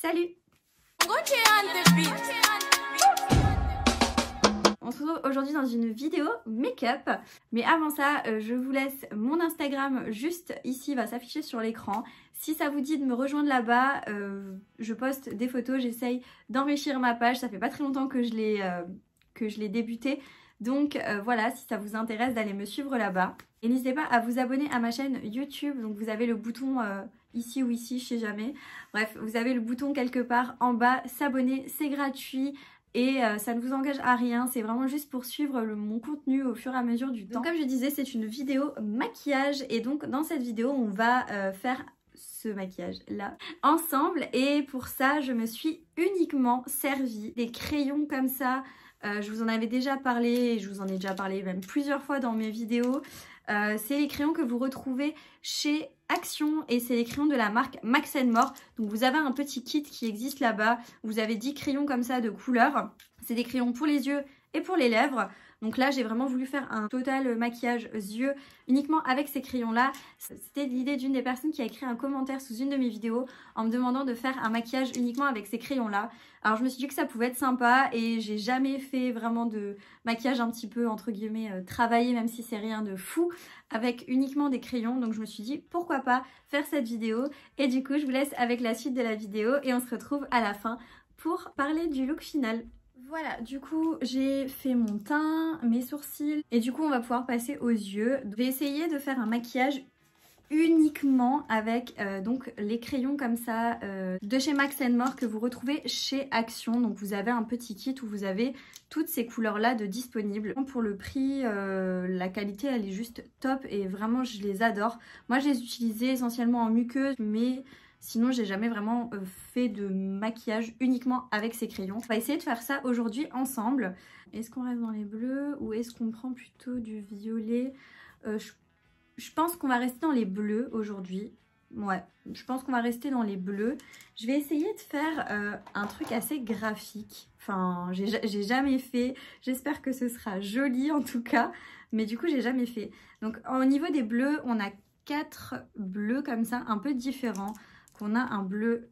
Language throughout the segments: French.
Salut! On se retrouve aujourd'hui dans une vidéo make-up. Mais avant ça, je vous laisse mon Instagram juste ici, va s'afficher sur l'écran. Si ça vous dit de me rejoindre là-bas, je poste des photos, j'essaye d'enrichir ma page. Ça fait pas très longtemps que je l'ai débuté. Donc voilà, si ça vous intéresse d'aller me suivre là-bas. Et n'hésitez pas à vous abonner à ma chaîne YouTube. Donc vous avez le bouton ici ou ici, je sais jamais. Bref, vous avez le bouton quelque part en bas, s'abonner, c'est gratuit. Et ça ne vous engage à rien, c'est vraiment juste pour suivre mon contenu au fur et à mesure du temps. Donc, comme je disais, c'est une vidéo maquillage et donc dans cette vidéo, on va faire ce maquillage là ensemble. Et pour ça, je me suis uniquement servi des crayons comme ça. Je vous en avais déjà parlé, je vous en ai déjà parlé même plusieurs fois dans mes vidéos. C'est les crayons que vous retrouvez chez Action et c'est les crayons de la marque Max & More. Donc vous avez un petit kit qui existe là-bas. Vous avez 10 crayons comme ça de couleur. C'est des crayons pour les yeux et pour les lèvres. Donc là, j'ai vraiment voulu faire un total maquillage yeux uniquement avec ces crayons-là. C'était l'idée d'une des personnes qui a écrit un commentaire sous une de mes vidéos en me demandant de faire un maquillage uniquement avec ces crayons-là. Alors je me suis dit que ça pouvait être sympa et j'ai jamais fait vraiment de maquillage un petit peu entre guillemets travaillé, même si c'est rien de fou, avec uniquement des crayons. Donc je me suis dit pourquoi pas faire cette vidéo. Et du coup, je vous laisse avec la suite de la vidéo et on se retrouve à la fin pour parler du look final. Voilà, du coup j'ai fait mon teint, mes sourcils et du coup on va pouvoir passer aux yeux. Je vais essayer de faire un maquillage uniquement avec donc les crayons comme ça de chez Max & More que vous retrouvez chez Action. Donc vous avez un petit kit où vous avez toutes ces couleurs là de disponibles. Pour le prix, la qualité elle est juste top et vraiment je les adore. Moi je les utilisais essentiellement en muqueuse mais sinon, j'ai jamais vraiment fait de maquillage uniquement avec ces crayons. On va essayer de faire ça aujourd'hui ensemble. Est-ce qu'on reste dans les bleus ou est-ce qu'on prend plutôt du violet? Je pense qu'on va rester dans les bleus aujourd'hui. Ouais, je pense qu'on va rester dans les bleus. Je vais essayer de faire un truc assez graphique. Enfin, j'ai jamais fait. J'espère que ce sera joli en tout cas. Mais du coup, j'ai jamais fait. Donc, au niveau des bleus, on a 4 bleus comme ça, un peu différents. On a un bleu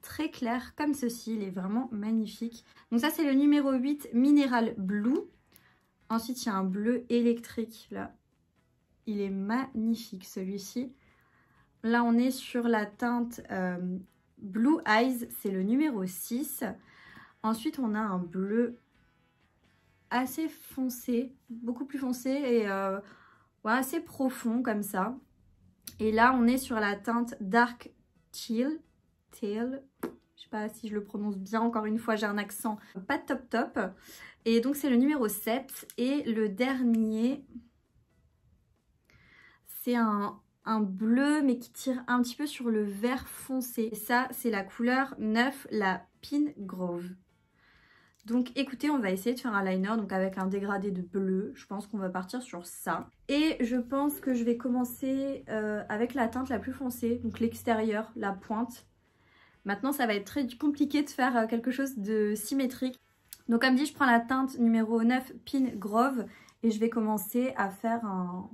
très clair comme ceci, il est vraiment magnifique. Donc ça c'est le numéro 8 Mineral Blue. Ensuite il y a un bleu électrique là, il est magnifique celui-ci. Là on est sur la teinte Blue Eyes, c'est le numéro 6. Ensuite on a un bleu assez foncé, beaucoup plus foncé et ouais, assez profond comme ça. Et là, on est sur la teinte Dark Teal. Je sais pas si je le prononce bien, encore une fois, j'ai un accent pas top. Et donc, c'est le numéro 7. Et le dernier, c'est un bleu, mais qui tire un petit peu sur le vert foncé. Et ça, c'est la couleur 9, la Pine Grove. Donc écoutez, on va essayer de faire un liner donc avec un dégradé de bleu. Je pense qu'on va partir sur ça. Et je pense que je vais commencer avec la teinte la plus foncée, donc l'extérieur, la pointe. Maintenant, ça va être très compliqué de faire quelque chose de symétrique. Donc comme dit, je prends la teinte numéro 9 Pine Grove et je vais commencer à faire un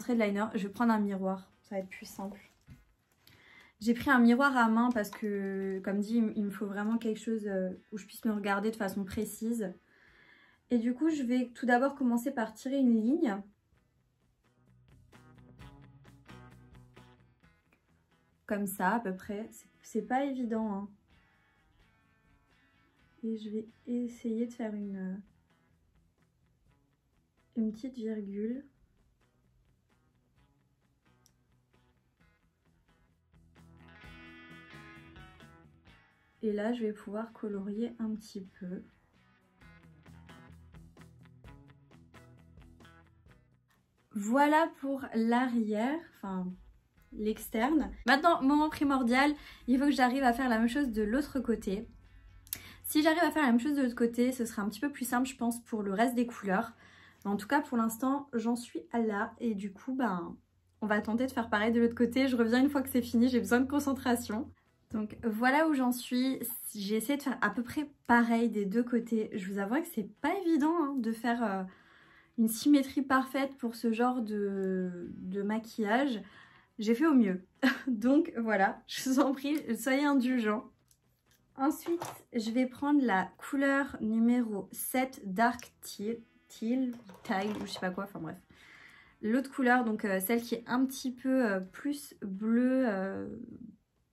trait de liner. Je vais prendre un miroir, ça va être plus simple. J'ai pris un miroir à main parce que, comme dit, il me faut vraiment quelque chose où je puisse me regarder de façon précise. Et du coup, je vais tout d'abord commencer par tirer une ligne. Comme ça, à peu près. C'est pas évident, hein. Et je vais essayer de faire une petite virgule. Et là, je vais pouvoir colorier un petit peu. Voilà pour l'arrière, enfin l'externe. Maintenant, moment primordial, il faut que j'arrive à faire la même chose de l'autre côté. Si j'arrive à faire la même chose de l'autre côté, ce sera un petit peu plus simple, je pense, pour le reste des couleurs. Mais en tout cas, pour l'instant, j'en suis à là. Et du coup, ben, on va tenter de faire pareil de l'autre côté. Je reviens une fois que c'est fini, j'ai besoin de concentration. Donc voilà où j'en suis. J'ai essayé de faire à peu près pareil des deux côtés. Je vous avoue que c'est pas évident hein, de faire une symétrie parfaite pour ce genre de maquillage. j'ai fait au mieux. Donc voilà, je vous en prie, soyez indulgents. Ensuite, je vais prendre la couleur numéro 7 Dark Teal, Tile, ou je sais pas quoi, enfin bref. L'autre couleur, donc celle qui est un petit peu plus bleu,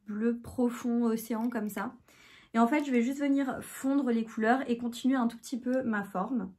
bleu profond, océan comme ça. Et en fait, je vais juste venir fondre les couleurs et continuer un tout petit peu ma forme.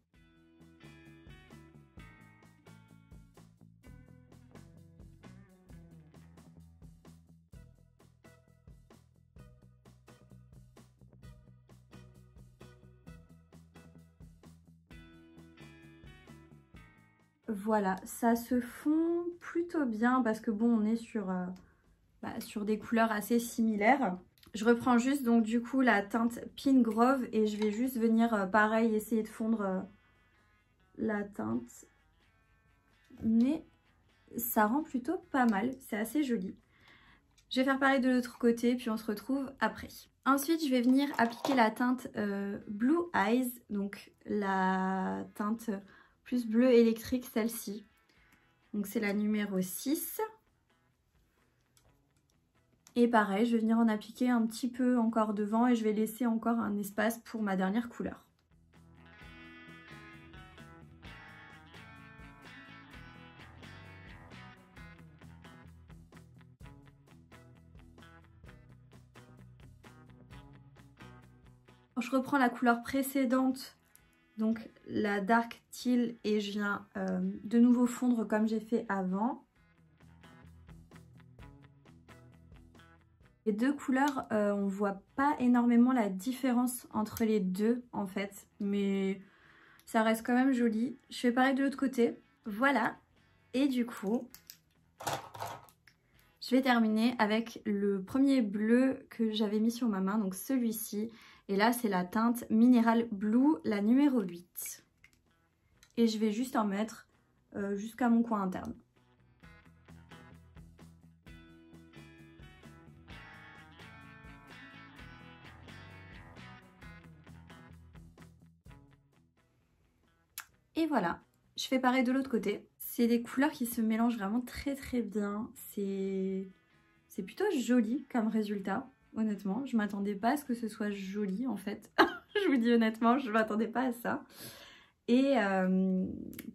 Voilà, ça se fond plutôt bien parce que bon, on est sur des couleurs assez similaires. Je reprends juste donc du coup la teinte Pink Grove et je vais juste venir pareil essayer de fondre la teinte. Mais ça rend plutôt pas mal, c'est assez joli. Je vais faire pareil de l'autre côté puis on se retrouve après. Ensuite, je vais venir appliquer la teinte Blue Eyes, donc la teinte plus bleu électrique, celle-ci. Donc c'est la numéro 6. Et pareil, je vais venir en appliquer un petit peu encore devant et je vais laisser encore un espace pour ma dernière couleur. Je reprends la couleur précédente, donc la Dark Teal, et je viens de nouveau fondre comme j'ai fait avant. Les deux couleurs, on voit pas énormément la différence entre les deux en fait, mais ça reste quand même joli. Je fais pareil de l'autre côté, voilà. Et du coup, je vais terminer avec le premier bleu que j'avais mis sur ma main, donc celui-ci. Et là, c'est la teinte Mineral Blue, la numéro 8. Et je vais juste en mettre jusqu'à mon coin interne. Et voilà, je fais pareil de l'autre côté. C'est des couleurs qui se mélangent vraiment très bien. C'est plutôt joli comme résultat, honnêtement. Je m'attendais pas à ce que ce soit joli en fait. Je vous dis honnêtement, je m'attendais pas à ça. Et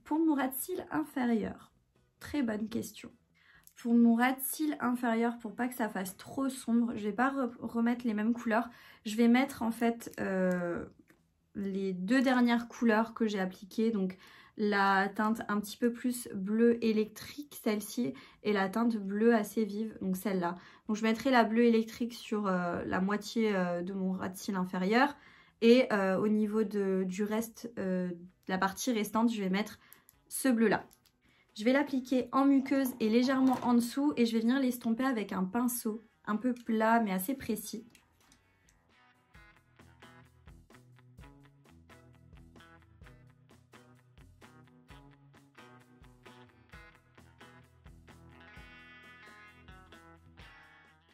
pour mon ras de cils inférieur, très bonne question. Pour mon ras de cils inférieur, pour pas que ça fasse trop sombre, je vais pas remettre les mêmes couleurs. Je vais mettre en fait les deux dernières couleurs que j'ai appliquées, donc la teinte un petit peu plus bleu électrique, celle-ci, et la teinte bleue assez vive, donc celle-là. Donc je mettrai la bleue électrique sur la moitié de mon ras de cils inférieur, et au niveau du reste, la partie restante, je vais mettre ce bleu-là. Je vais l'appliquer en muqueuse et légèrement en dessous, et je vais venir l'estomper avec un pinceau un peu plat mais assez précis.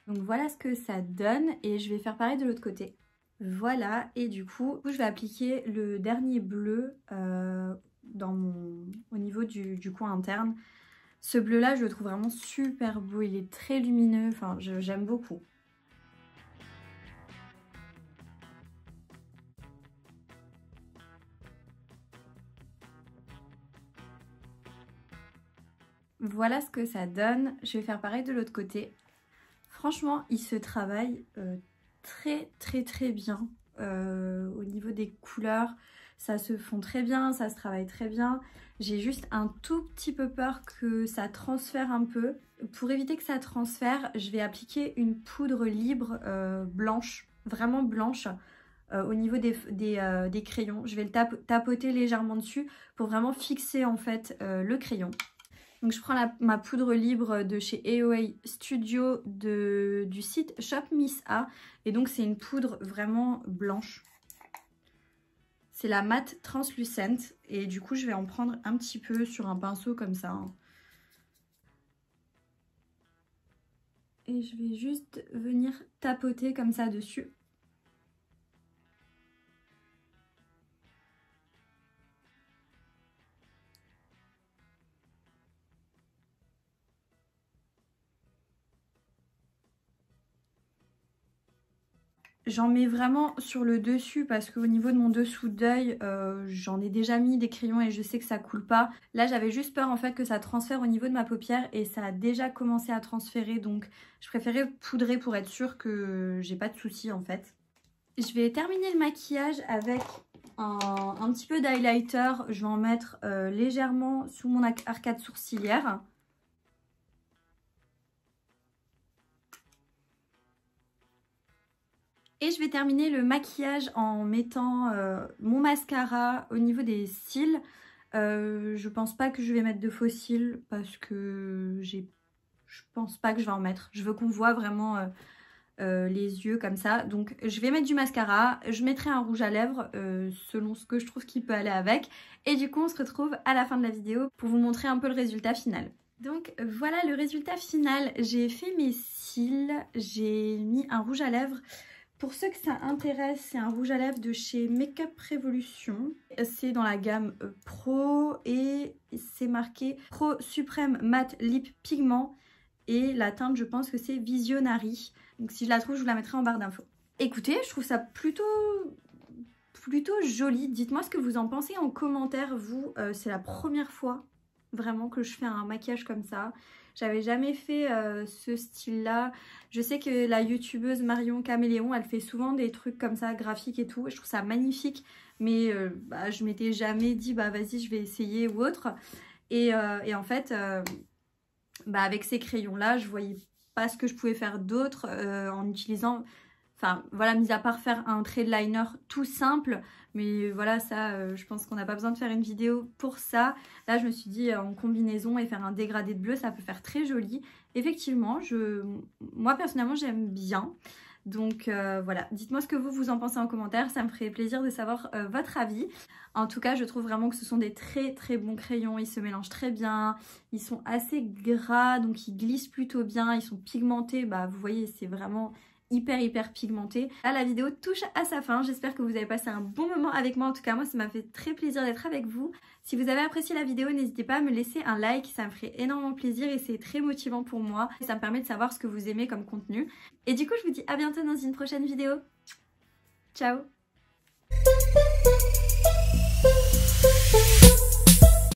Donc voilà ce que ça donne et je vais faire pareil de l'autre côté. Voilà, et du coup, je vais appliquer le dernier bleu au niveau du coin interne. Ce bleu-là, je le trouve vraiment super beau, il est très lumineux, enfin j'aime beaucoup. Voilà ce que ça donne, je vais faire pareil de l'autre côté. Franchement, il se travaille très bien au niveau des couleurs. Ça se fond très bien, ça se travaille très bien. J'ai juste un tout petit peu peur que ça transfère un peu. Pour éviter que ça transfère, je vais appliquer une poudre libre blanche, vraiment blanche, au niveau des crayons. Je vais le tapoter légèrement dessus pour vraiment fixer en fait le crayon. Donc je prends ma poudre libre de chez AOA Studio du site Shop Miss A. Et donc c'est une poudre vraiment blanche. C'est la Matte Translucent. Et du coup je vais en prendre un petit peu sur un pinceau comme ça. Et je vais juste venir tapoter comme ça dessus. J'en mets vraiment sur le dessus parce qu'au niveau de mon dessous d'œil, j'en ai déjà mis des crayons et je sais que ça coule pas. Là j'avais juste peur en fait que ça transfère au niveau de ma paupière et ça a déjà commencé à transférer, donc je préférais poudrer pour être sûre que j'ai pas de soucis en fait. Je vais terminer le maquillage avec un petit peu d'highlighter. Je vais en mettre légèrement sous mon arcade sourcilière. Et je vais terminer le maquillage en mettant mon mascara au niveau des cils. Je pense pas que je vais mettre de faux cils parce que je pense pas que je vais en mettre. Je veux qu'on voit vraiment les yeux comme ça. Donc je vais mettre du mascara. Je mettrai un rouge à lèvres selon ce que je trouve qui peut aller avec. Et du coup on se retrouve à la fin de la vidéo pour vous montrer un peu le résultat final. Donc voilà le résultat final. J'ai fait mes cils. J'ai mis un rouge à lèvres. Pour ceux que ça intéresse, c'est un rouge à lèvres de chez Makeup Revolution. C'est dans la gamme Pro et c'est marqué Pro Supreme Matte Lip Pigment. Et la teinte, je pense que c'est Visionary. Donc si je la trouve, je vous la mettrai en barre d'infos. Écoutez, je trouve ça plutôt joli. Dites-moi ce que vous en pensez en commentaire. Vous, c'est la première fois vraiment que je fais un maquillage comme ça. J'avais jamais fait ce style-là. Je sais que la youtubeuse Marion Caméléon, elle fait souvent des trucs comme ça, graphiques et tout. Je trouve ça magnifique, mais je m'étais jamais dit, bah vas-y, je vais essayer ou autre. Et en fait, avec ces crayons-là, je voyais pas ce que je pouvais faire d'autre en utilisant... Enfin, voilà, mis à part faire un trait de liner tout simple. Mais voilà, ça, je pense qu'on n'a pas besoin de faire une vidéo pour ça. Là, je me suis dit, en combinaison et faire un dégradé de bleu, ça peut faire très joli. Effectivement, moi, personnellement, j'aime bien. Donc, voilà. Dites-moi ce que vous en pensez en commentaire. Ça me ferait plaisir de savoir votre avis. En tout cas, je trouve vraiment que ce sont des très très bons crayons. Ils se mélangent très bien. Ils sont assez gras, donc ils glissent plutôt bien. Ils sont pigmentés. Bah, vous voyez, c'est vraiment... hyper pigmenté. Là la vidéo touche à sa fin, j'espère que vous avez passé un bon moment avec moi. En tout cas moi ça m'a fait très plaisir d'être avec vous. Si vous avez apprécié la vidéo, n'hésitez pas à me laisser un like, ça me ferait énormément plaisir et c'est très motivant pour moi. Ça me permet de savoir ce que vous aimez comme contenu. Et du coup je vous dis à bientôt dans une prochaine vidéo. Ciao.